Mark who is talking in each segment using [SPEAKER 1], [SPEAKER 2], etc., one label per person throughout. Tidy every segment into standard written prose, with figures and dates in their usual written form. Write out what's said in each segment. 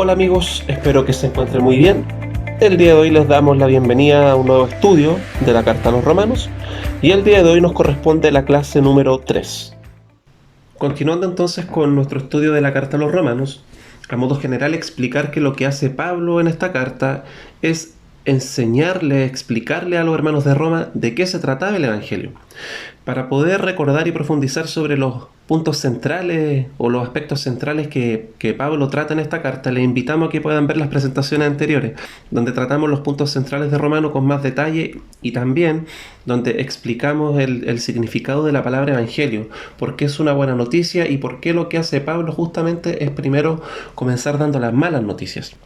[SPEAKER 1] Hola amigos, espero que se encuentren muy bien. El día de hoy les damos la bienvenida a un nuevo estudio de la Carta a los Romanos y el día de hoy nos corresponde la clase número 3. Continuando entonces con nuestro estudio de la Carta a los Romanos, a modo general explicar que lo que hace Pablo en esta carta es enseñarle, explicarle a los hermanos de Roma de qué se trataba el Evangelio, para poder recordar y profundizar sobre los puntos centrales o los aspectos centrales que Pablo trata en esta carta. Les invitamos a que puedan ver las presentaciones anteriores, donde tratamos los puntos centrales de Romano con más detalle y también donde explicamos el significado de la palabra evangelio, por qué es una buena noticia y por qué lo que hace Pablo justamente es primero comenzar dando las malas noticias.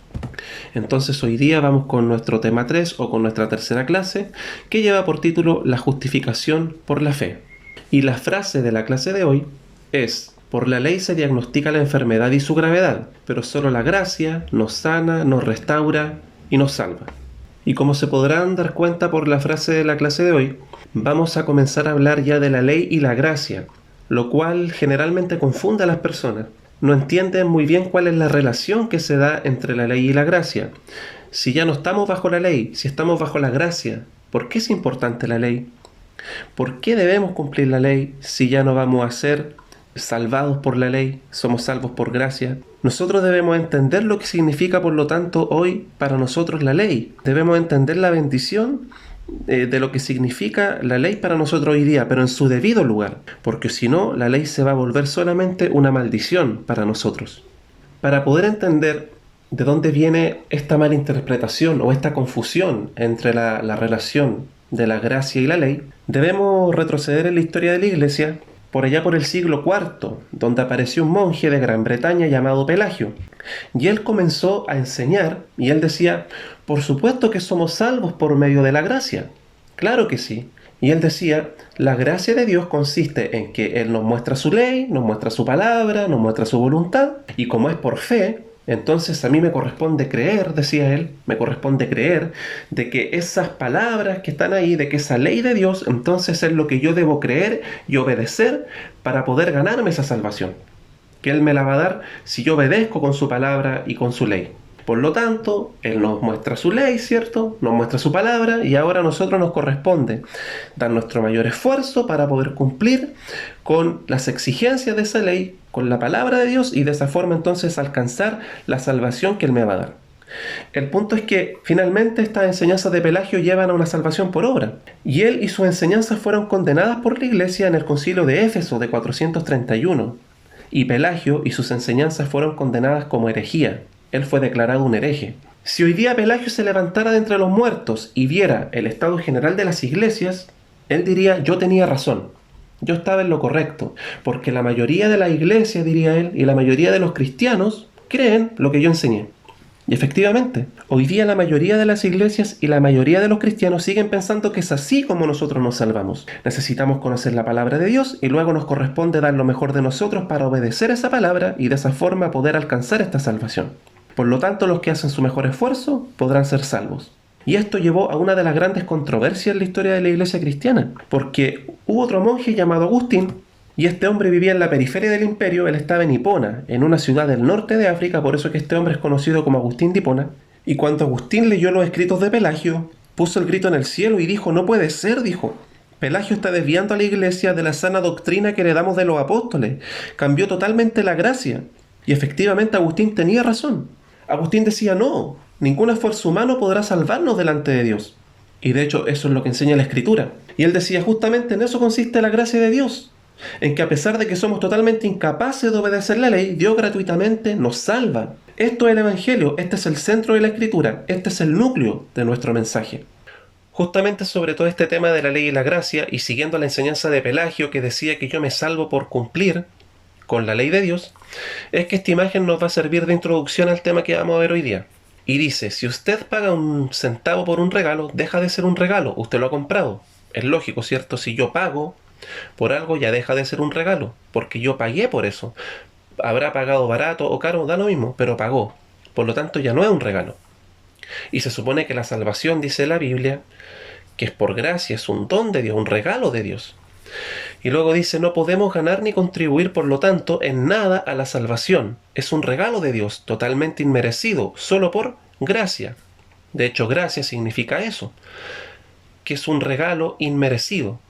[SPEAKER 1] Entonces hoy día vamos con nuestro tema 3 o con nuestra tercera clase, que lleva por título La justificación por la fe. Y la frase de la clase de hoy es: por la ley se diagnostica la enfermedad y su gravedad, pero solo la gracia nos sana, nos restaura y nos salva. Y como se podrán dar cuenta por la frase de la clase de hoy, vamos a comenzar a hablar ya de la ley y la gracia, lo cual generalmente confunde a las personas. No entienden muy bien cuál es la relación que se da entre la ley y la gracia. Si ya no estamos bajo la ley, si estamos bajo la gracia, ¿por qué es importante la ley? ¿Por qué debemos cumplir la ley si ya no vamos a ser salvados por la ley, somos salvos por gracia? Nosotros debemos entender lo que significa, por lo tanto, hoy para nosotros la ley. Debemos entender la bendición de lo que significa la ley para nosotros hoy día, pero en su debido lugar, porque si no, la ley se va a volver solamente una maldición para nosotros. Para poder entender de dónde viene esta mala interpretación o esta confusión entre la relación de la gracia y la ley, debemos retroceder en la historia de la Iglesia por allá por el siglo IV, donde apareció un monje de Gran Bretaña llamado Pelagio. Y él comenzó a enseñar, y él decía: por supuesto que somos salvos por medio de la gracia. Claro que sí. Y él decía: la gracia de Dios consiste en que Él nos muestra su ley, nos muestra su palabra, nos muestra su voluntad, y como es por fe, entonces a mí me corresponde creer, decía él, me corresponde creer de que esas palabras que están ahí, de que esa ley de Dios, entonces es lo que yo debo creer y obedecer para poder ganarme esa salvación, que Él me la va a dar si yo obedezco con su palabra y con su ley. Por lo tanto, Él nos muestra su ley, ¿cierto? Nos muestra su palabra y ahora a nosotros nos corresponde dar nuestro mayor esfuerzo para poder cumplir con las exigencias de esa ley, con la palabra de Dios, y de esa forma entonces alcanzar la salvación que Él me va a dar. El punto es que finalmente estas enseñanzas de Pelagio llevan a una salvación por obra, y él y sus enseñanzas fueron condenadas por la Iglesia en el concilio de Éfeso de 431, y Pelagio y sus enseñanzas fueron condenadas como herejía. Él fue declarado un hereje. Si hoy día Pelagio se levantara de entre los muertos y viera el estado general de las iglesias, él diría: yo tenía razón, yo estaba en lo correcto, porque la mayoría de la iglesia, diría él, y la mayoría de los cristianos creen lo que yo enseñé. Y efectivamente, hoy día la mayoría de las iglesias y la mayoría de los cristianos siguen pensando que es así como nosotros nos salvamos. Necesitamos conocer la palabra de Dios y luego nos corresponde dar lo mejor de nosotros para obedecer esa palabra y de esa forma poder alcanzar esta salvación. Por lo tanto, los que hacen su mejor esfuerzo podrán ser salvos. Y esto llevó a una de las grandes controversias en la historia de la iglesia cristiana, porque hubo otro monje llamado Agustín, y este hombre vivía en la periferia del imperio. Él estaba en Hipona, en una ciudad del norte de África, por eso que este hombre es conocido como Agustín de Hipona. Y cuando Agustín leyó los escritos de Pelagio, puso el grito en el cielo y dijo: no puede ser, dijo. Pelagio está desviando a la iglesia de la sana doctrina que heredamos de los apóstoles. Cambió totalmente la gracia. Y efectivamente Agustín tenía razón. Agustín decía: no, ningún esfuerzo humano podrá salvarnos delante de Dios. Y de hecho eso es lo que enseña la Escritura. Y él decía: justamente en eso consiste la gracia de Dios, en que a pesar de que somos totalmente incapaces de obedecer la ley, Dios gratuitamente nos salva. Esto es el Evangelio, este es el centro de la Escritura, este es el núcleo de nuestro mensaje. Justamente sobre todo este tema de la ley y la gracia, y siguiendo la enseñanza de Pelagio, que decía que yo me salvo por cumplir con la ley de Dios, es que esta imagen nos va a servir de introducción al tema que vamos a ver hoy día. Y dice: si usted paga un centavo por un regalo, deja de ser un regalo, usted lo ha comprado. Es lógico, ¿cierto? Si yo pago por algo, ya deja de ser un regalo, porque yo pagué por eso. Habrá pagado barato o caro, da lo mismo, pero pagó. Por lo tanto, ya no es un regalo. Y se supone que la salvación, dice la Biblia, que es por gracia, es un don de Dios, un regalo de Dios. Y luego dice, no podemos ganar ni contribuir, por lo tanto, en nada a la salvación. Es un regalo de Dios, totalmente inmerecido, solo por gracia. De hecho, gracia significa eso, que es un regalo inmerecido.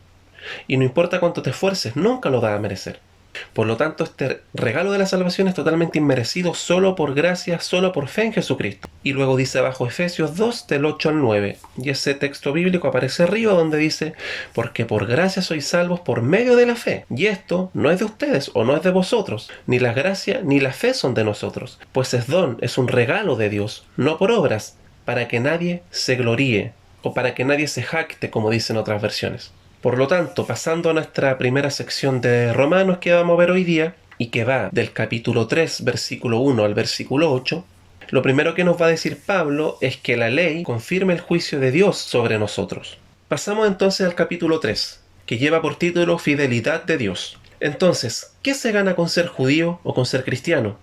[SPEAKER 1] Y no importa cuánto te esfuerces, nunca lo vas a merecer. Por lo tanto, este regalo de la salvación es totalmente inmerecido, solo por gracia, solo por fe en Jesucristo. Y luego dice abajo Efesios 2, del 8 al 9. Y ese texto bíblico aparece arriba donde dice, porque por gracia sois salvos por medio de la fe. Y esto no es de ustedes o no es de vosotros. Ni la gracia ni la fe son de nosotros. Pues es don, es un regalo de Dios, no por obras, para que nadie se gloríe o para que nadie se jacte, como dicen otras versiones. Por lo tanto, pasando a nuestra primera sección de Romanos que vamos a ver hoy día, y que va del capítulo 3, versículo 1 al versículo 8, lo primero que nos va a decir Pablo es que la ley confirma el juicio de Dios sobre nosotros. Pasamos entonces al capítulo 3, que lleva por título Fidelidad de Dios. Entonces, ¿qué se gana con ser judío o con ser cristiano?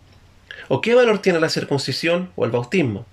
[SPEAKER 1] ¿O qué valor tiene la circuncisión o el bautismo?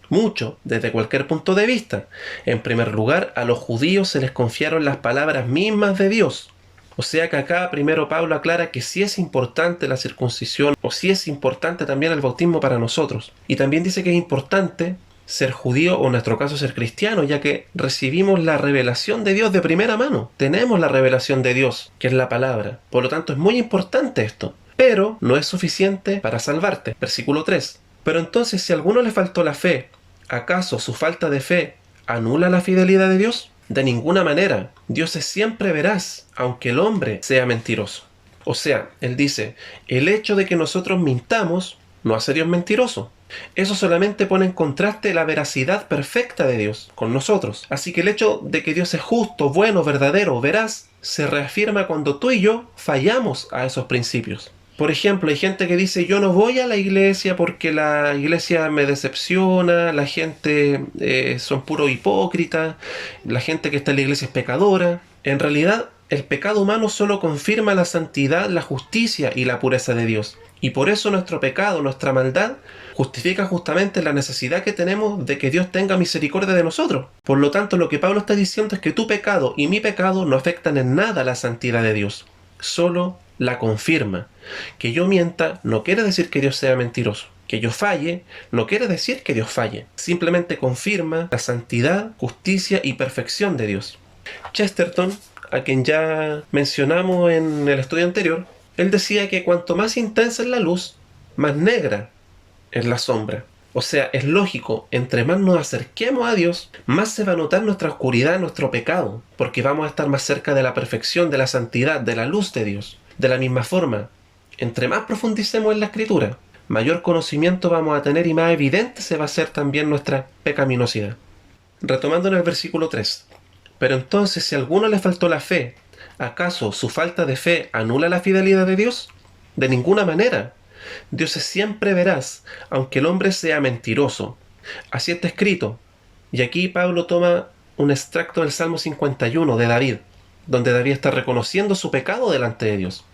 [SPEAKER 1] Mucho, desde cualquier punto de vista. En primer lugar, a los judíos se les confiaron las palabras mismas de Dios. O sea que acá primero Pablo aclara que sí es importante la circuncisión o sí es importante también el bautismo para nosotros. Y también dice que es importante ser judío o en nuestro caso ser cristiano, ya que recibimos la revelación de Dios de primera mano. Tenemos la revelación de Dios, que es la palabra. Por lo tanto es muy importante esto. Pero no es suficiente para salvarte. Versículo 3. Pero entonces si a alguno le faltó la fe, ¿acaso su falta de fe anula la fidelidad de Dios? De ninguna manera. Dios es siempre veraz, aunque el hombre sea mentiroso. O sea, él dice, el hecho de que nosotros mintamos no hace a Dios mentiroso. Eso solamente pone en contraste la veracidad perfecta de Dios con nosotros. Así que el hecho de que Dios es justo, bueno, verdadero, veraz, se reafirma cuando tú y yo fallamos a esos principios. Por ejemplo, hay gente que dice, yo no voy a la iglesia porque la iglesia me decepciona, la gente son puro hipócritas, la gente que está en la iglesia es pecadora. En realidad, el pecado humano solo confirma la santidad, la justicia y la pureza de Dios. Y por eso nuestro pecado, nuestra maldad, justifica justamente la necesidad que tenemos de que Dios tenga misericordia de nosotros. Por lo tanto, lo que Pablo está diciendo es que tu pecado y mi pecado no afectan en nada la santidad de Dios. Solo la confirma. Que yo mienta no quiere decir que Dios sea mentiroso. Que yo falle no quiere decir que Dios falle. Simplemente confirma la santidad, justicia y perfección de Dios. Chesterton, a quien ya mencionamos en el estudio anterior, él decía que cuanto más intensa es la luz, más negra es la sombra. O sea, es lógico, entre más nos acerquemos a Dios, más se va a notar nuestra oscuridad, nuestro pecado, porque vamos a estar más cerca de la perfección, de la santidad, de la luz de Dios. De la misma forma, entre más profundicemos en la Escritura, mayor conocimiento vamos a tener y más evidente se va a hacer también nuestra pecaminosidad. Retomando en el versículo 3. Pero entonces, si a alguno le faltó la fe, ¿acaso su falta de fe anula la fidelidad de Dios? De ninguna manera. Dios es siempre veraz, aunque el hombre sea mentiroso. Así está escrito. Y aquí Pablo toma un extracto del Salmo 51 de David, donde David está reconociendo su pecado delante de Dios.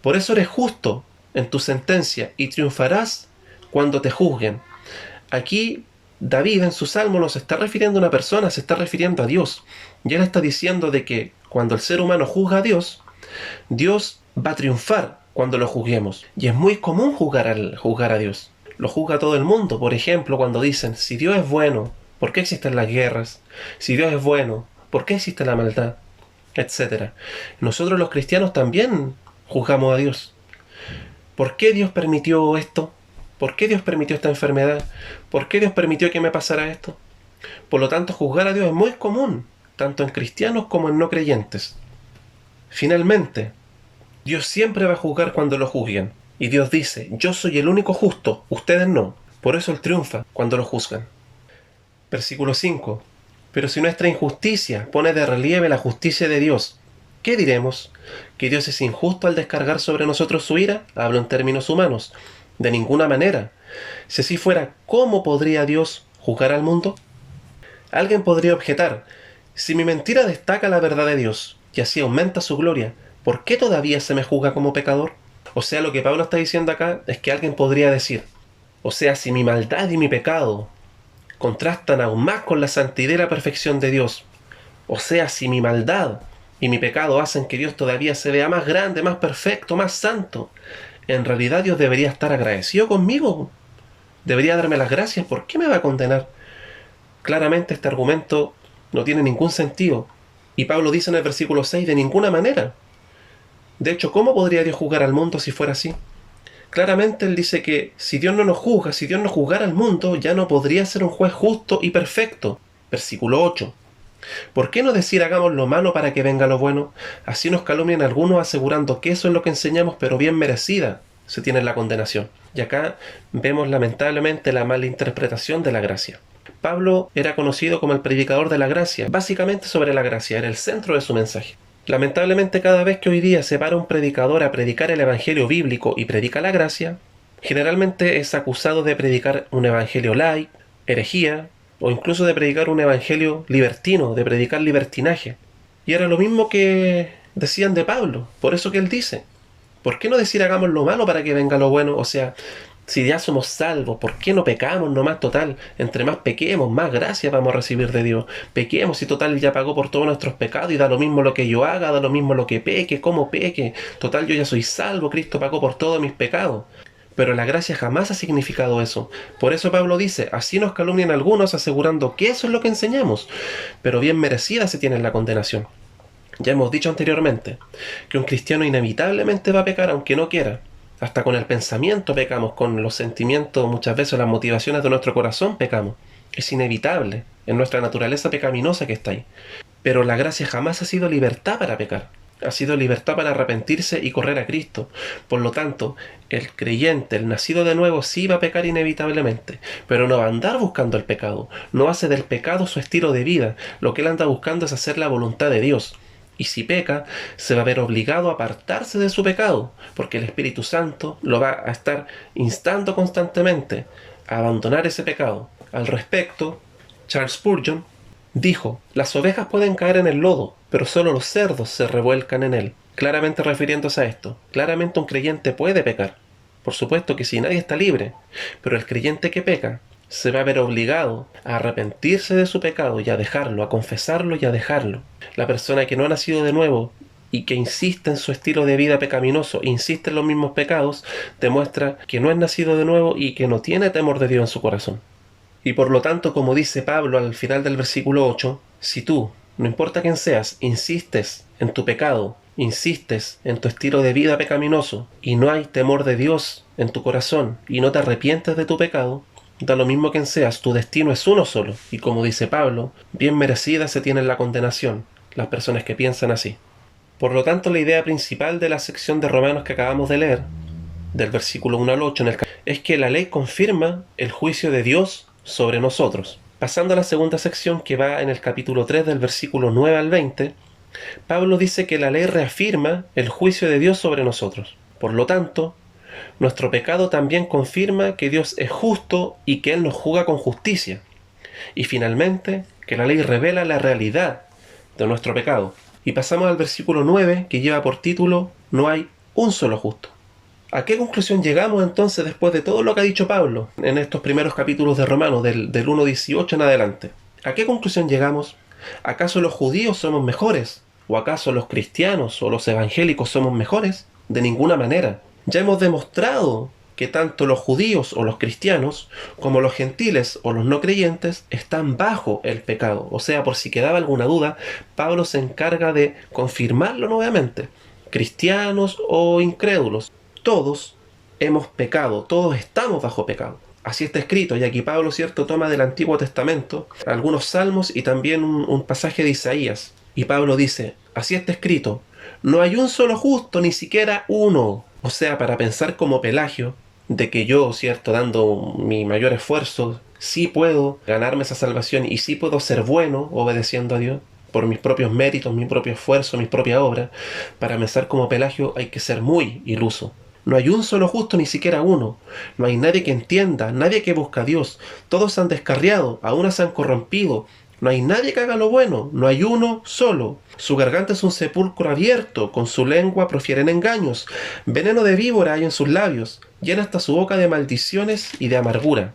[SPEAKER 1] Por eso eres justo en tu sentencia y triunfarás cuando te juzguen. Aquí David en su salmo no se está refiriendo a una persona, se está refiriendo a Dios. Y él está diciendo de que cuando el ser humano juzga a Dios, Dios va a triunfar cuando lo juzguemos. Y es muy común juzgar a Dios. Lo juzga todo el mundo. Por ejemplo, cuando dicen, si Dios es bueno, ¿por qué existen las guerras? Si Dios es bueno, ¿por qué existe la maldad? Etcétera. Nosotros los cristianos también juzgamos a Dios. ¿Por qué Dios permitió esto? ¿Por qué Dios permitió esta enfermedad? ¿Por qué Dios permitió que me pasara esto? Por lo tanto, juzgar a Dios es muy común, tanto en cristianos como en no creyentes. Finalmente, Dios siempre va a juzgar cuando lo juzguen. Y Dios dice, yo soy el único justo, ustedes no. Por eso Él triunfa cuando lo juzgan. Versículo 5. Pero si nuestra injusticia pone de relieve la justicia de Dios, ¿qué diremos? ¿Que Dios es injusto al descargar sobre nosotros su ira? Hablo en términos humanos. De ninguna manera. Si así fuera, ¿cómo podría Dios juzgar al mundo? Alguien podría objetar, si mi mentira destaca la verdad de Dios y así aumenta su gloria, ¿por qué todavía se me juzga como pecador? O sea, lo que Pablo está diciendo acá es que alguien podría decir, o sea, si mi maldad y mi pecado contrastan aún más con la santidad y la perfección de Dios, o sea, si mi maldad y mi pecado hacen que Dios todavía se vea más grande, más perfecto, más santo, en realidad Dios debería estar agradecido conmigo. Debería darme las gracias. ¿Por qué me va a condenar? Claramente este argumento no tiene ningún sentido. Y Pablo dice en el versículo 6, de ninguna manera. De hecho, ¿cómo podría Dios juzgar al mundo si fuera así? Claramente él dice que si Dios no nos juzga, si Dios no juzgara al mundo, ya no podría ser un juez justo y perfecto. Versículo 8. ¿Por qué no decir hagamos lo malo para que venga lo bueno? Así nos calumnian algunos asegurando que eso es lo que enseñamos, pero bien merecida se tiene la condenación. Y acá vemos lamentablemente la mala interpretación de la gracia. Pablo era conocido como el predicador de la gracia, básicamente sobre la gracia, era el centro de su mensaje. Lamentablemente cada vez que hoy día se para un predicador a predicar el evangelio bíblico y predica la gracia, generalmente es acusado de predicar un evangelio light, herejía, o incluso de predicar un evangelio libertino, de predicar libertinaje. Y era lo mismo que decían de Pablo, por eso que él dice, ¿por qué no decir hagamos lo malo para que venga lo bueno? O sea, si ya somos salvos, ¿por qué no pecamos nomás? Total, entre más pequemos, más gracias vamos a recibir de Dios. Pequemos y total ya pagó por todos nuestros pecados y da lo mismo lo que yo haga, da lo mismo lo que peque, como peque. Total, yo ya soy salvo, Cristo pagó por todos mis pecados. Pero la gracia jamás ha significado eso. Por eso Pablo dice, así nos calumnian algunos asegurando que eso es lo que enseñamos, pero bien merecida se tiene la condenación. Ya hemos dicho anteriormente que un cristiano inevitablemente va a pecar aunque no quiera. Hasta con el pensamiento pecamos, con los sentimientos, muchas veces las motivaciones de nuestro corazón pecamos. Es inevitable, en nuestra naturaleza pecaminosa que está ahí. Pero la gracia jamás ha sido libertad para pecar. Ha sido libertad para arrepentirse y correr a Cristo. Por lo tanto, el creyente, el nacido de nuevo, sí va a pecar inevitablemente, pero no va a andar buscando el pecado. No hace del pecado su estilo de vida. Lo que él anda buscando es hacer la voluntad de Dios. Y si peca, se va a ver obligado a apartarse de su pecado, porque el Espíritu Santo lo va a estar instando constantemente a abandonar ese pecado. Al respecto, Charles Spurgeon dijo, las ovejas pueden caer en el lodo, pero solo los cerdos se revuelcan en él. Claramente refiriéndose a esto, claramente un creyente puede pecar. Por supuesto que sí, nadie está libre, pero el creyente que peca se va a ver obligado a arrepentirse de su pecado y a dejarlo, a confesarlo y a dejarlo. La persona que no ha nacido de nuevo y que insiste en su estilo de vida pecaminoso, insiste en los mismos pecados, demuestra que no es nacido de nuevo y que no tiene temor de Dios en su corazón. Y por lo tanto, como dice Pablo al final del versículo 8, si tú, no importa quién seas, insistes en tu pecado, insistes en tu estilo de vida pecaminoso y no hay temor de Dios en tu corazón y no te arrepientes de tu pecado, da lo mismo quien seas, tu destino es uno solo. Y como dice Pablo, bien merecida se tiene la condenación, las personas que piensan así. Por lo tanto, la idea principal de la sección de Romanos que acabamos de leer, del versículo 1 al 8, es que la ley confirma el juicio de Dios sobre nosotros. Pasando a la segunda sección que va en el capítulo 3 del versículo 9 al 20, Pablo dice que la ley reafirma el juicio de Dios sobre nosotros. Por lo tanto, nuestro pecado también confirma que Dios es justo y que Él nos juzga con justicia. Y finalmente, que la ley revela la realidad de nuestro pecado. Y pasamos al versículo 9, que lleva por título, no hay un solo justo. ¿A qué conclusión llegamos entonces después de todo lo que ha dicho Pablo en estos primeros capítulos de Romanos, del 1.18 en adelante? ¿A qué conclusión llegamos? ¿Acaso los judíos somos mejores? ¿O acaso los cristianos o los evangélicos somos mejores? De ninguna manera. Ya hemos demostrado que tanto los judíos o los cristianos como los gentiles o los no creyentes están bajo el pecado. O sea, por si quedaba alguna duda, Pablo se encarga de confirmarlo nuevamente. Cristianos o incrédulos, todos hemos pecado, todos estamos bajo pecado. Así está escrito, y aquí Pablo, cierto, toma del Antiguo Testamento algunos salmos y también un pasaje de Isaías. Y Pablo dice, así está escrito, no hay un solo justo, ni siquiera uno. O sea, para pensar como Pelagio, de que yo, cierto, dando mi mayor esfuerzo, sí puedo ganarme esa salvación y sí puedo ser bueno obedeciendo a Dios, por mis propios méritos, mi propio esfuerzo, mi propia obra, para pensar como Pelagio hay que ser muy iluso. No hay un solo justo, ni siquiera uno. No hay nadie que entienda, nadie que busca a Dios. Todos se han descarriado, aún se han corrompido. No hay nadie que haga lo bueno, no hay uno solo. Su garganta es un sepulcro abierto, con su lengua profieren engaños. Veneno de víbora hay en sus labios, llena hasta su boca de maldiciones y de amargura.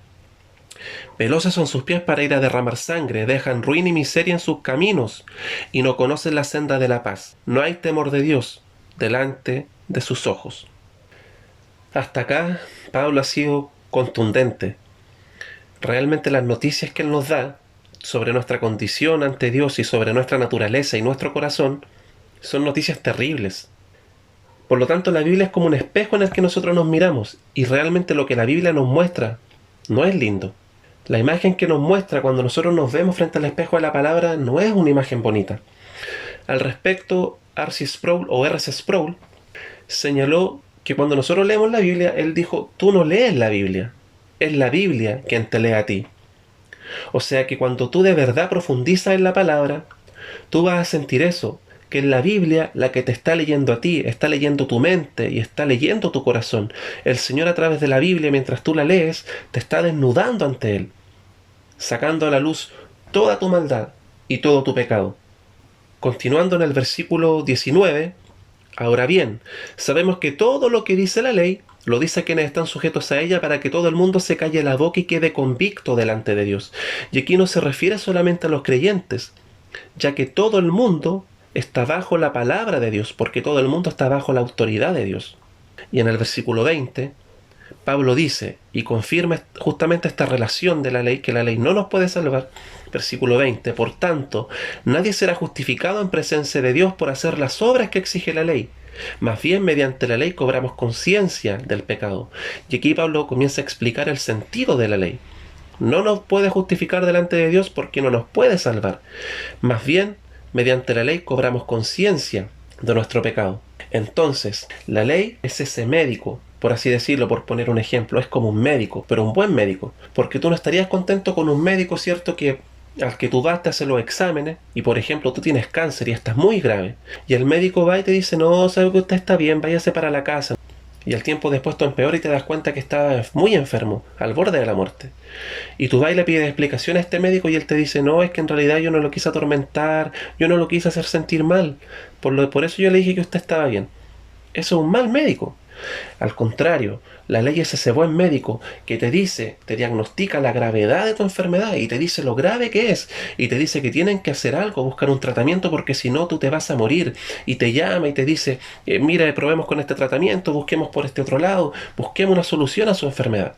[SPEAKER 1] Veloces son sus pies para ir a derramar sangre, dejan ruina y miseria en sus caminos, y no conocen la senda de la paz. No hay temor de Dios delante de sus ojos. Hasta acá, Pablo ha sido contundente. Realmente las noticias que él nos da sobre nuestra condición ante Dios y sobre nuestra naturaleza y nuestro corazón son noticias terribles. Por lo tanto, la Biblia es como un espejo en el que nosotros nos miramos, y realmente lo que la Biblia nos muestra no es lindo. La imagen que nos muestra cuando nosotros nos vemos frente al espejo de la palabra no es una imagen bonita. Al respecto, R.C. Sproul señaló que cuando nosotros leemos la Biblia, él dijo: tú no lees la Biblia, es la Biblia quien te lee a ti. O sea que cuando tú de verdad profundizas en la palabra, tú vas a sentir eso, que es la Biblia la que te está leyendo a ti, está leyendo tu mente y está leyendo tu corazón. El Señor, a través de la Biblia, mientras tú la lees, te está desnudando ante Él, sacando a la luz toda tu maldad y todo tu pecado. Continuando en el versículo 19, ahora bien, sabemos que todo lo que dice la ley, lo dice a quienes están sujetos a ella, para que todo el mundo se calle la boca y quede convicto delante de Dios. Y aquí no se refiere solamente a los creyentes, ya que todo el mundo está bajo la palabra de Dios, porque todo el mundo está bajo la autoridad de Dios. Y en el versículo 20, Pablo dice y confirma justamente esta relación de la ley, que la ley no nos puede salvar. Versículo 20, por tanto, nadie será justificado en presencia de Dios por hacer las obras que exige la ley. Más bien, mediante la ley cobramos conciencia del pecado. Y aquí Pablo comienza a explicar el sentido de la ley. No nos puede justificar delante de Dios porque no nos puede salvar. Más bien, mediante la ley cobramos conciencia de nuestro pecado. Entonces, la ley es ese médico, por así decirlo, por poner un ejemplo, es como un médico, pero un buen médico. Porque tú no estarías contento con un médico, ¿cierto?, que al que tú vas, te hace los exámenes y, por ejemplo, tú tienes cáncer y estás muy grave. Y el médico va y te dice: no, sabe que usted está bien, váyase para la casa. Y al tiempo después tú empeoras y te das cuenta que estás muy enfermo, al borde de la muerte. Y tú vas y le pides explicación a este médico y él te dice: no, es que en realidad yo no lo quise atormentar, yo no lo quise hacer sentir mal. Por eso yo le dije que usted estaba bien. Eso es un mal médico. Al contrario, la ley es ese buen médico que te dice, te diagnostica la gravedad de tu enfermedad y te dice lo grave que es, y te dice que tienen que hacer algo, buscar un tratamiento, porque si no tú te vas a morir, y te llama y te dice: mira, probemos con este tratamiento, busquemos por este otro lado, busquemos una solución a su enfermedad.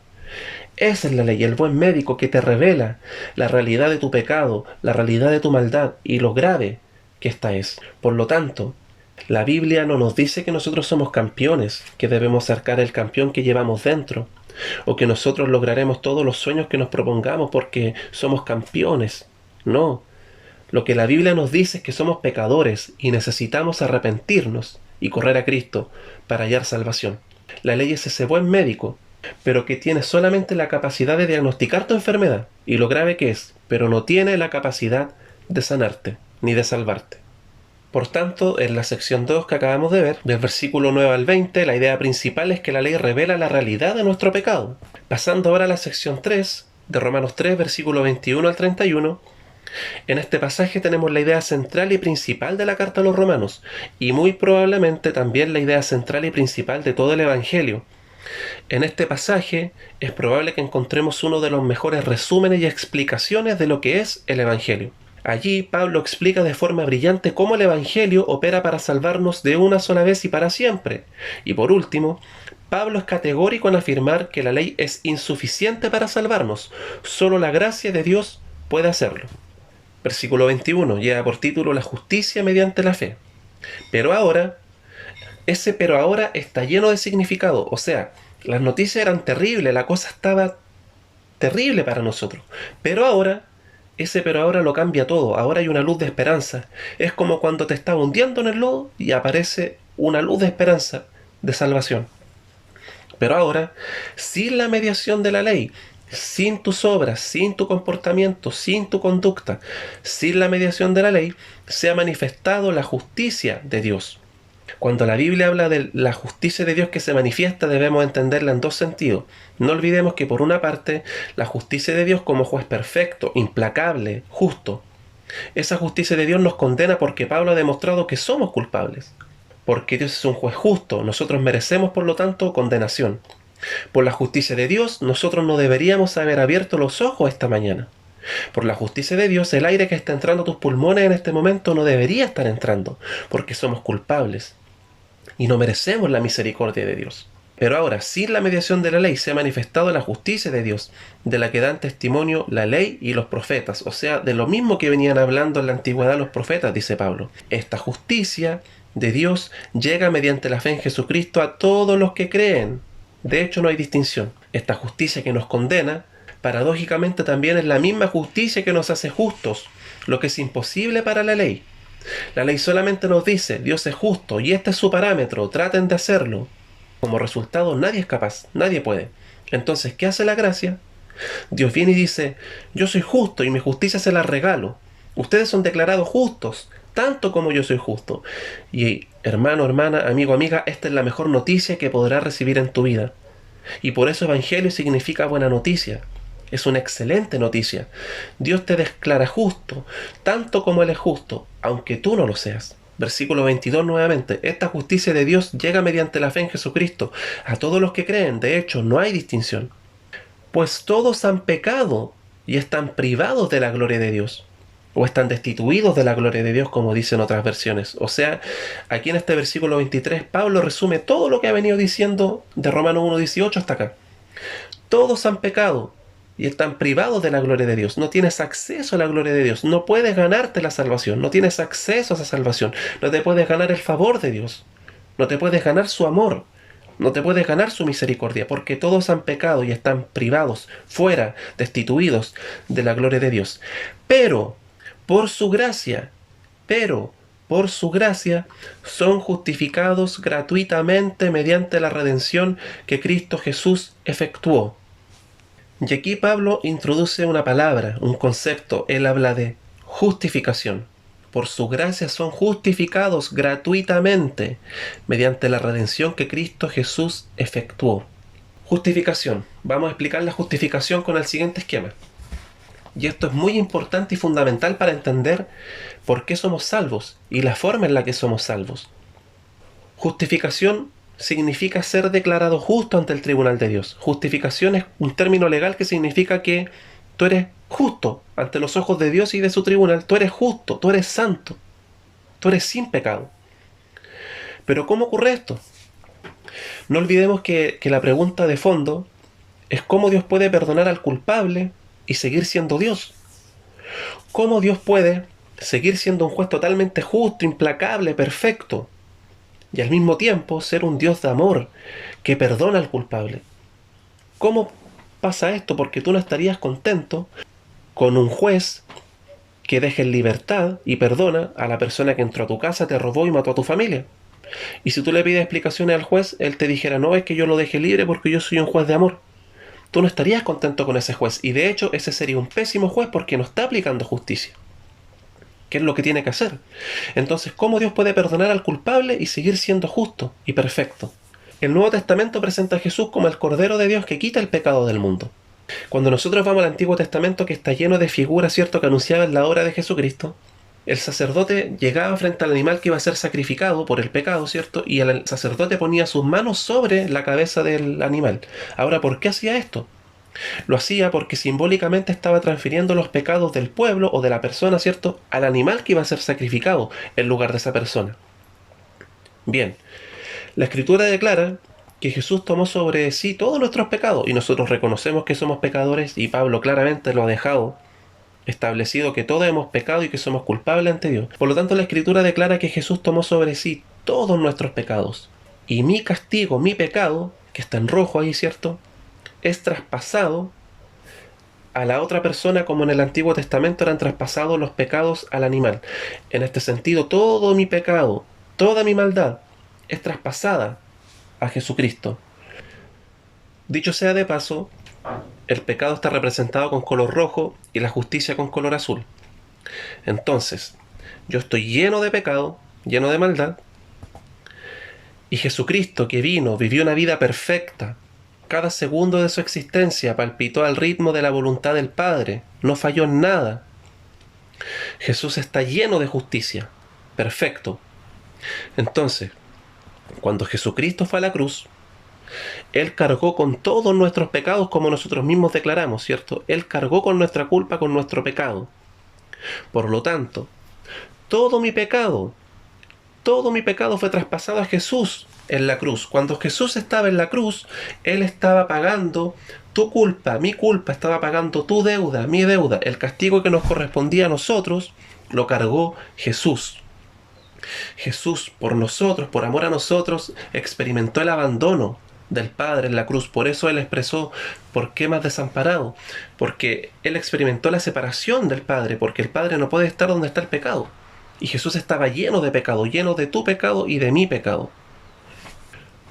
[SPEAKER 1] Esa es la ley, el buen médico que te revela la realidad de tu pecado, la realidad de tu maldad y lo grave que esta es. Por lo tanto, la Biblia no nos dice que nosotros somos campeones, que debemos sacar el campeón que llevamos dentro, o que nosotros lograremos todos los sueños que nos propongamos porque somos campeones. No, lo que la Biblia nos dice es que somos pecadores y necesitamos arrepentirnos y correr a Cristo para hallar salvación. La ley es ese buen médico, pero que tiene solamente la capacidad de diagnosticar tu enfermedad y lo grave que es, pero no tiene la capacidad de sanarte ni de salvarte. Por tanto, en la sección 2 que acabamos de ver, del versículo 9 al 20, la idea principal es que la ley revela la realidad de nuestro pecado. Pasando ahora a la sección 3, de Romanos 3, versículo 21 al 31, en este pasaje tenemos la idea central y principal de la carta a los romanos, y muy probablemente también la idea central y principal de todo el Evangelio. En este pasaje es probable que encontremos uno de los mejores resúmenes y explicaciones de lo que es el Evangelio. Allí Pablo explica de forma brillante cómo el Evangelio opera para salvarnos de una sola vez y para siempre. Y por último, Pablo es categórico en afirmar que la ley es insuficiente para salvarnos. Solo la gracia de Dios puede hacerlo. Versículo 21 lleva por título la justicia mediante la fe. Pero ahora, ese pero ahora está lleno de significado. O sea, las noticias eran terribles, la cosa estaba terrible para nosotros. Pero ahora, ese pero ahora lo cambia todo. Ahora hay una luz de esperanza. Es como cuando te estás hundiendo en el lodo y aparece una luz de esperanza, de salvación. Pero ahora, sin la mediación de la ley, sin tus obras, sin tu comportamiento, sin tu conducta, sin la mediación de la ley, se ha manifestado la justicia de Dios. Cuando la Biblia habla de la justicia de Dios que se manifiesta, debemos entenderla en dos sentidos. No olvidemos que por una parte, la justicia de Dios como juez perfecto, implacable, justo. Esa justicia de Dios nos condena porque Pablo ha demostrado que somos culpables. Porque Dios es un juez justo, nosotros merecemos por lo tanto condenación. Por la justicia de Dios, nosotros no deberíamos haber abierto los ojos esta mañana. Por la justicia de Dios, el aire que está entrando a tus pulmones en este momento no debería estar entrando, porque somos culpables y no merecemos la misericordia de Dios. Pero ahora, sin la mediación de la ley, se ha manifestado la justicia de Dios, de la que dan testimonio la ley y los profetas, o sea, de lo mismo que venían hablando en la antigüedad los profetas, dice Pablo. Esta justicia de Dios llega mediante la fe en Jesucristo a todos los que creen. De hecho, no hay distinción. Esta justicia que nos condena, paradójicamente también es la misma justicia que nos hace justos, lo que es imposible para la ley. La ley solamente nos dice, Dios es justo y este es su parámetro, traten de hacerlo. Como resultado, nadie es capaz, nadie puede. Entonces, ¿qué hace la gracia? Dios viene y dice, yo soy justo y mi justicia se la regalo. Ustedes son declarados justos, tanto como yo soy justo. Y hermano, hermana, amigo, amiga, esta es la mejor noticia que podrás recibir en tu vida. Y por eso evangelio significa buena noticia. Es una excelente noticia. Dios te declara justo, tanto como Él es justo, aunque tú no lo seas. Versículo 22 nuevamente. Esta justicia de Dios llega mediante la fe en Jesucristo a todos los que creen. De hecho, no hay distinción. Pues todos han pecado y están privados de la gloria de Dios. O están destituidos de la gloria de Dios, como dicen otras versiones. O sea, aquí en este versículo 23, Pablo resume todo lo que ha venido diciendo de Romanos 1:18 hasta acá. Todos han pecado y están privados de la gloria de Dios. No tienes acceso a la gloria de Dios. No puedes ganarte la salvación. No tienes acceso a esa salvación. No te puedes ganar el favor de Dios. No te puedes ganar su amor. No te puedes ganar su misericordia, porque todos han pecado y están privados, fuera, destituidos de la gloria de Dios. Pero, por su gracia, son justificados gratuitamente mediante la redención que Cristo Jesús efectuó. Y aquí Pablo introduce una palabra, un concepto. Él habla de justificación. Por su gracia son justificados gratuitamente mediante la redención que Cristo Jesús efectuó. Justificación. Vamos a explicar la justificación con el siguiente esquema. Y esto es muy importante y fundamental para entender por qué somos salvos y la forma en la que somos salvos. Justificación significa ser declarado justo ante el tribunal de Dios. Justificación es un término legal que significa que tú eres justo ante los ojos de Dios y de su tribunal. Tú eres justo, tú eres santo, tú eres sin pecado. Pero ¿cómo ocurre esto? No olvidemos que la pregunta de fondo es cómo Dios puede perdonar al culpable y seguir siendo Dios. ¿Cómo Dios puede seguir siendo un juez totalmente justo, implacable, perfecto, y al mismo tiempo ser un Dios de amor que perdona al culpable? ¿Cómo pasa esto? Porque tú no estarías contento con un juez que deje en libertad y perdona a la persona que entró a tu casa, te robó y mató a tu familia. Y si tú le pides explicaciones al juez, él te dijera, no, es que yo lo dejé libre porque yo soy un juez de amor. Tú no estarías contento con ese juez, y de hecho ese sería un pésimo juez porque no está aplicando justicia. ¿Qué es lo que tiene que hacer? Entonces, ¿cómo Dios puede perdonar al culpable y seguir siendo justo y perfecto? El Nuevo Testamento presenta a Jesús como el Cordero de Dios que quita el pecado del mundo. Cuando nosotros vamos al Antiguo Testamento, que está lleno de figuras, ¿cierto?, que anunciaban la obra de Jesucristo, el sacerdote llegaba frente al animal que iba a ser sacrificado por el pecado, ¿cierto? Y el sacerdote ponía sus manos sobre la cabeza del animal. Ahora, ¿por qué hacía esto? Lo hacía porque simbólicamente estaba transfiriendo los pecados del pueblo o de la persona, ¿cierto?, al animal que iba a ser sacrificado en lugar de esa persona. Bien, la Escritura declara que Jesús tomó sobre sí todos nuestros pecados y nosotros reconocemos que somos pecadores, y Pablo claramente lo ha dejado establecido, que todos hemos pecado y que somos culpables ante Dios. Por lo tanto, la Escritura declara que Jesús tomó sobre sí todos nuestros pecados, y mi castigo, mi pecado, que está en rojo ahí, ¿cierto?, es traspasado a la otra persona, como en el Antiguo Testamento eran traspasados los pecados al animal. En este sentido, todo mi pecado, toda mi maldad es traspasada a Jesucristo. Dicho sea de paso, el pecado está representado con color rojo y la justicia con color azul. Entonces, yo estoy lleno de pecado, lleno de maldad, y Jesucristo, que vino, vivió una vida perfecta, cada segundo de su existencia palpitó al ritmo de la voluntad del Padre, no falló en nada. Jesús está lleno de justicia, perfecto. Entonces, cuando Jesucristo fue a la cruz, Él cargó con todos nuestros pecados como nosotros mismos declaramos, ¿cierto? Él cargó con nuestra culpa, con nuestro pecado. Por lo tanto, todo mi pecado, todo mi pecado fue traspasado a Jesús en la cruz. Cuando Jesús estaba en la cruz, Él estaba pagando tu culpa, mi culpa, estaba pagando tu deuda, mi deuda. El castigo que nos correspondía a nosotros lo cargó Jesús. Jesús, por nosotros, por amor a nosotros, experimentó el abandono del Padre en la cruz. Por eso Él expresó: ¿por qué me has desamparado? Porque Él experimentó la separación del Padre, porque el Padre no puede estar donde está el pecado. Y Jesús estaba lleno de pecado, lleno de tu pecado y de mi pecado.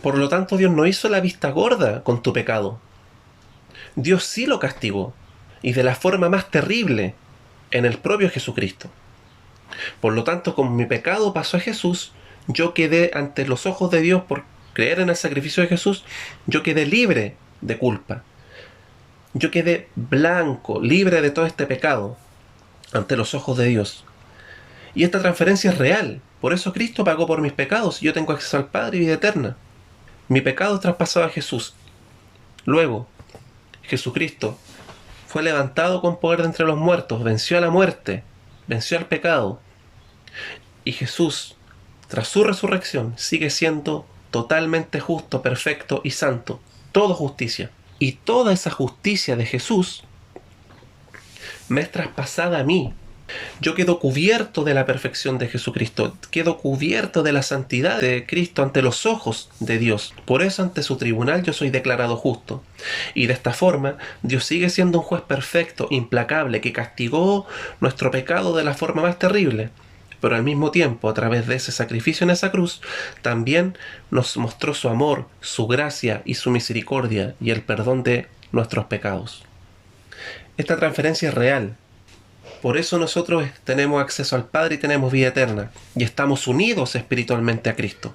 [SPEAKER 1] Por lo tanto, Dios no hizo la vista gorda con tu pecado. Dios sí lo castigó, y de la forma más terrible, en el propio Jesucristo. Por lo tanto, como mi pecado pasó a Jesús, yo quedé ante los ojos de Dios por creer en el sacrificio de Jesús, yo quedé libre de culpa. Yo quedé blanco, libre de todo este pecado ante los ojos de Dios. Y esta transferencia es real. Por eso Cristo pagó por mis pecados y yo tengo acceso al Padre y vida eterna. Mi pecado es traspasado a Jesús. Luego, Jesucristo fue levantado con poder de entre los muertos, venció a la muerte, venció al pecado. Y Jesús, tras su resurrección, sigue siendo totalmente justo, perfecto y santo. Todo justicia. Y toda esa justicia de Jesús me es traspasada a mí. Yo quedo cubierto de la perfección de Jesucristo, quedo cubierto de la santidad de Cristo ante los ojos de Dios. Por eso ante su tribunal yo soy declarado justo. Y de esta forma Dios sigue siendo un juez perfecto, implacable, que castigó nuestro pecado de la forma más terrible. Pero al mismo tiempo, a través de ese sacrificio en esa cruz, también nos mostró su amor, su gracia y su misericordia y el perdón de nuestros pecados. Esta transferencia es real. Por eso nosotros tenemos acceso al Padre y tenemos vida eterna, y estamos unidos espiritualmente a Cristo.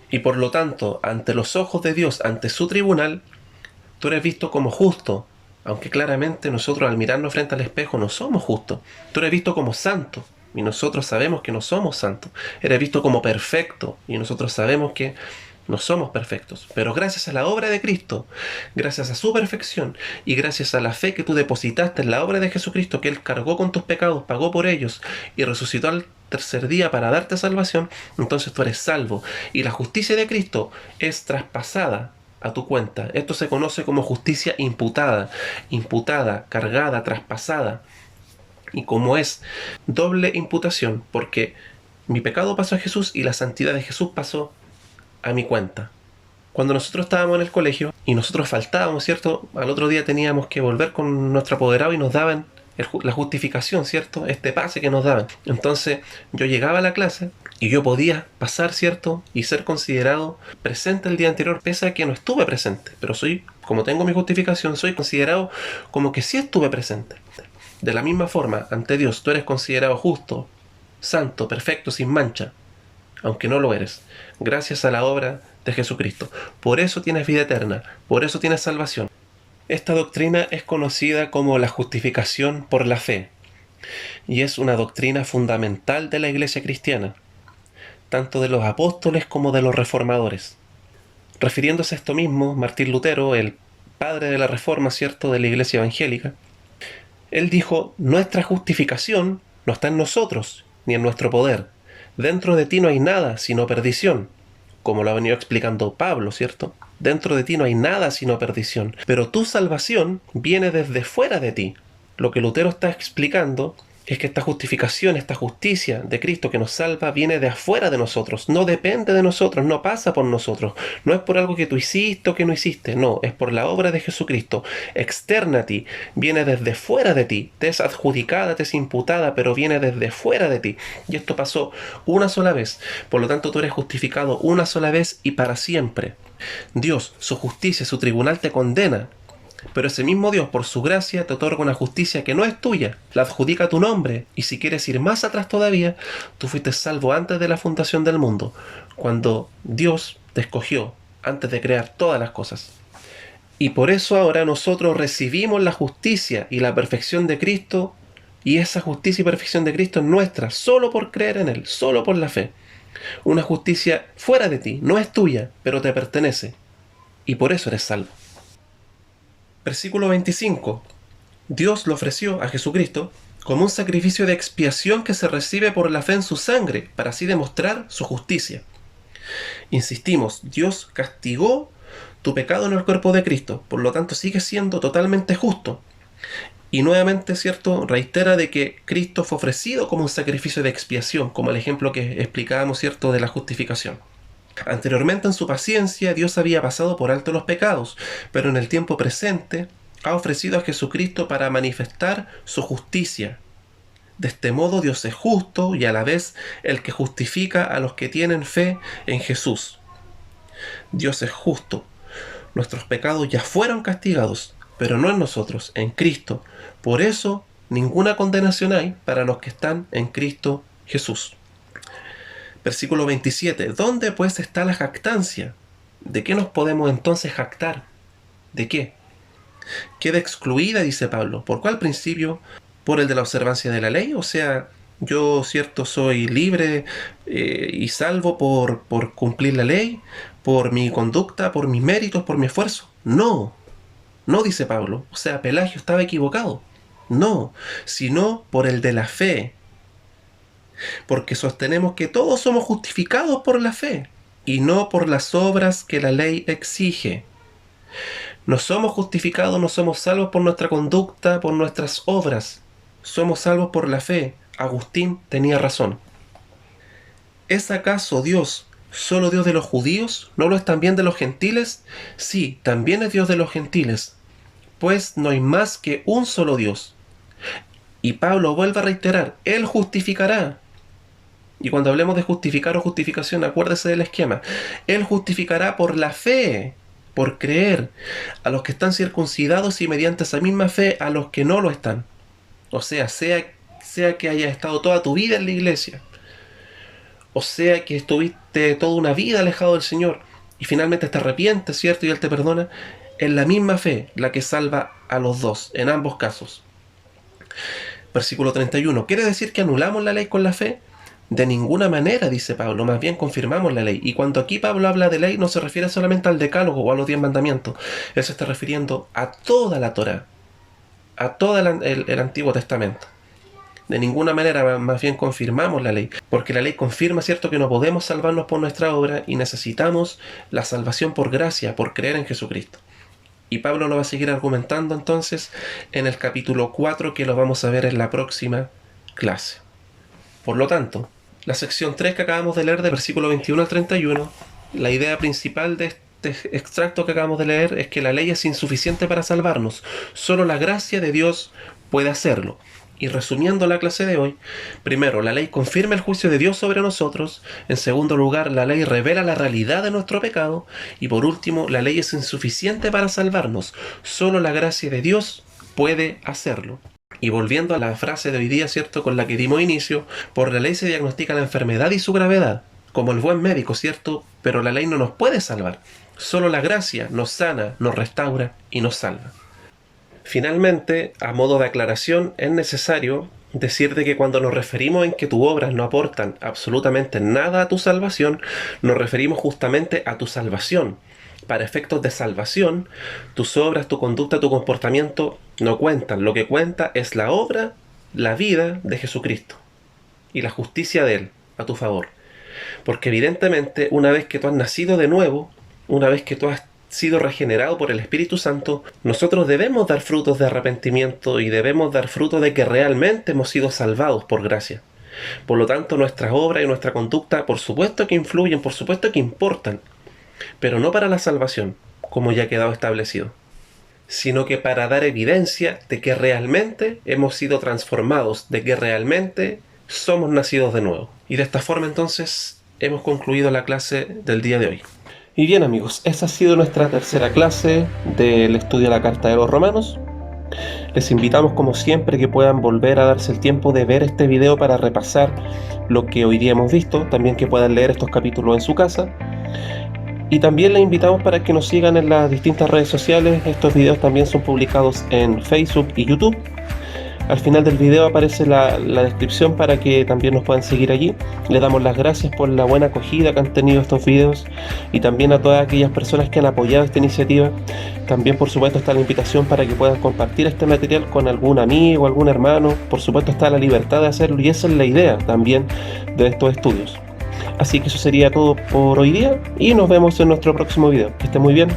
[SPEAKER 1] Y por lo tanto, ante los ojos de Dios, ante su tribunal, tú eres visto como justo, aunque claramente nosotros al mirarnos frente al espejo no somos justos. Tú eres visto como santo, y nosotros sabemos que no somos santos. Eres visto como perfecto, y nosotros sabemos que no somos perfectos, pero gracias a la obra de Cristo, gracias a su perfección y gracias a la fe que tú depositaste en la obra de Jesucristo, que Él cargó con tus pecados, pagó por ellos y resucitó al tercer día para darte salvación, entonces tú eres salvo. Y la justicia de Cristo es traspasada a tu cuenta. Esto se conoce como justicia imputada, cargada, traspasada. Y como es doble imputación, porque mi pecado pasó a Jesús y la santidad de Jesús pasó a mi cuenta. Cuando nosotros estábamos en el colegio y nosotros faltábamos, ¿cierto? Al otro día teníamos que volver con nuestro apoderado y nos daban la justificación, ¿cierto? Este pase que nos daban. Entonces yo llegaba a la clase y yo podía pasar, ¿cierto? Y ser considerado presente el día anterior, pese a que no estuve presente. Pero como tengo mi justificación, soy considerado como que sí estuve presente. De la misma forma, ante Dios, tú eres considerado justo, santo, perfecto, sin mancha, aunque no lo eres, gracias a la obra de Jesucristo. Por eso tienes vida eterna, por eso tienes salvación. Esta doctrina es conocida como la justificación por la fe, y es una doctrina fundamental de la Iglesia cristiana, tanto de los apóstoles como de los reformadores. Refiriéndose a esto mismo, Martín Lutero, el padre de la Reforma, ¿cierto?, de la Iglesia evangélica, él dijo: nuestra justificación no está en nosotros, ni en nuestro poder. Dentro de ti no hay nada sino perdición, como lo ha venido explicando Pablo, ¿cierto? Dentro de ti no hay nada sino perdición, pero tu salvación viene desde fuera de ti. Lo que Lutero está explicando es que esta justificación, esta justicia de Cristo que nos salva, viene de afuera de nosotros, no depende de nosotros, no pasa por nosotros, no es por algo que tú hiciste o que no hiciste, no, es por la obra de Jesucristo, externa a ti, viene desde fuera de ti, te es adjudicada, te es imputada, pero viene desde fuera de ti, y esto pasó una sola vez, por lo tanto tú eres justificado una sola vez y para siempre. Dios, su justicia, su tribunal te condena, pero ese mismo Dios, por su gracia, te otorga una justicia que no es tuya, la adjudica a tu nombre, y si quieres ir más atrás todavía, tú fuiste salvo antes de la fundación del mundo, cuando Dios te escogió antes de crear todas las cosas. Y por eso ahora nosotros recibimos la justicia y la perfección de Cristo, y esa justicia y perfección de Cristo es nuestra, solo por creer en Él, solo por la fe. Una justicia fuera de ti, no es tuya, pero te pertenece. y por eso eres salvo. Versículo 25. Dios lo ofreció a Jesucristo como un sacrificio de expiación que se recibe por la fe en su sangre, para así demostrar su justicia. Insistimos, Dios castigó tu pecado en el cuerpo de Cristo, por lo tanto sigue siendo totalmente justo. Y nuevamente, ¿cierto?, reitera de que Cristo fue ofrecido como un sacrificio de expiación, como el ejemplo que explicábamos, ¿cierto?, de la justificación. Anteriormente, en su paciencia, Dios había pasado por alto los pecados, pero en el tiempo presente ha ofrecido a Jesucristo para manifestar su justicia. De este modo, Dios es justo y a la vez el que justifica a los que tienen fe en Jesús. Dios es justo. Nuestros pecados ya fueron castigados, pero no en nosotros, en Cristo. Por eso, ninguna condenación hay para los que están en Cristo Jesús. Versículo 27. ¿Dónde pues está la jactancia? ¿De qué nos podemos entonces jactar? ¿De qué? Queda excluida, dice Pablo. ¿Por cuál principio? ¿Por el de la observancia de la ley? O sea, yo, cierto, soy libre y salvo por cumplir la ley, por mi conducta, por mis méritos, por mi esfuerzo. No, no, dice Pablo. O sea, Pelagio estaba equivocado. No, sino por el de la fe. Porque sostenemos que todos somos justificados por la fe y no por las obras que la ley exige. No somos justificados, no somos salvos por nuestra conducta, por nuestras obras. Somos salvos por la fe. Agustín tenía razón. ¿Es acaso Dios solo Dios de los judíos? ¿No lo es también de los gentiles? Sí, también es Dios de los gentiles. Pues no hay más que un solo Dios. Y Pablo vuelve a reiterar, Él justificará. Y cuando hablemos de justificar o justificación, acuérdese del esquema. Él justificará por la fe, por creer, a los que están circuncidados y mediante esa misma fe a los que no lo están. O sea que hayas estado toda tu vida en la iglesia, o sea que estuviste toda una vida alejado del Señor y finalmente te arrepientes, ¿cierto? Y Él te perdona. Es la misma fe la que salva a los dos, en ambos casos. Versículo 31. ¿Quiere decir que anulamos la ley con la fe? De ninguna manera, dice Pablo, más bien confirmamos la ley. Y cuando aquí Pablo habla de ley, no se refiere solamente al decálogo o a los 10 mandamientos. Él se está refiriendo a toda la Torá, a todo el Antiguo Testamento. De ninguna manera, más bien confirmamos la ley, porque la ley confirma, ¿cierto?, que no podemos salvarnos por nuestra obra y necesitamos la salvación por gracia, por creer en Jesucristo. Y Pablo lo va a seguir argumentando entonces en el capítulo 4, que lo vamos a ver en la próxima clase. Por lo tanto, la sección 3 que acabamos de leer, del versículo 21 al 31, la idea principal de este extracto que acabamos de leer es que la ley es insuficiente para salvarnos. Solo la gracia de Dios puede hacerlo. Y resumiendo la clase de hoy, primero, la ley confirma el juicio de Dios sobre nosotros. En segundo lugar, la ley revela la realidad de nuestro pecado. Y por último, la ley es insuficiente para salvarnos. Solo la gracia de Dios puede hacerlo. Y volviendo a la frase de hoy día, ¿cierto?, con la que dimos inicio, por la ley se diagnostica la enfermedad y su gravedad, como el buen médico, ¿cierto? Pero la ley no nos puede salvar. Solo la gracia nos sana, nos restaura y nos salva. Finalmente, a modo de aclaración, es necesario decir de que cuando nos referimos en que tus obras no aportan absolutamente nada a tu salvación, nos referimos justamente a tu salvación. Para efectos de salvación, tus obras, tu conducta, tu comportamiento no cuentan. Lo que cuenta es la obra, la vida de Jesucristo y la justicia de Él a tu favor. Porque evidentemente, una vez que tú has nacido de nuevo, una vez que tú has sido regenerado por el Espíritu Santo, nosotros debemos dar frutos de arrepentimiento y debemos dar fruto de que realmente hemos sido salvados por gracia. Por lo tanto, nuestras obras y nuestra conducta, por supuesto que influyen, por supuesto que importan, pero no para la salvación, como ya ha quedado establecido, sino que para dar evidencia de que realmente hemos sido transformados, de que realmente somos nacidos de nuevo. Y de esta forma entonces hemos concluido la clase del día de hoy. Y bien amigos, esa ha sido nuestra tercera clase del estudio de la Carta de los Romanos. Les invitamos como siempre que puedan volver a darse el tiempo de ver este video para repasar lo que hoy día hemos visto, también que puedan leer estos capítulos en su casa. Y también les invitamos para que nos sigan en las distintas redes sociales. Estos videos también son publicados en Facebook y YouTube, Al final del video aparece la descripción para que también nos puedan seguir allí. Les damos las gracias por la buena acogida que han tenido estos videos y también a todas aquellas personas que han apoyado esta iniciativa. También por supuesto está la invitación para que puedan compartir este material con algún amigo, algún hermano. Por supuesto está la libertad de hacerlo y esa es la idea también de estos estudios. Así que eso sería todo por hoy día y nos vemos en nuestro próximo video. Que estén muy bien.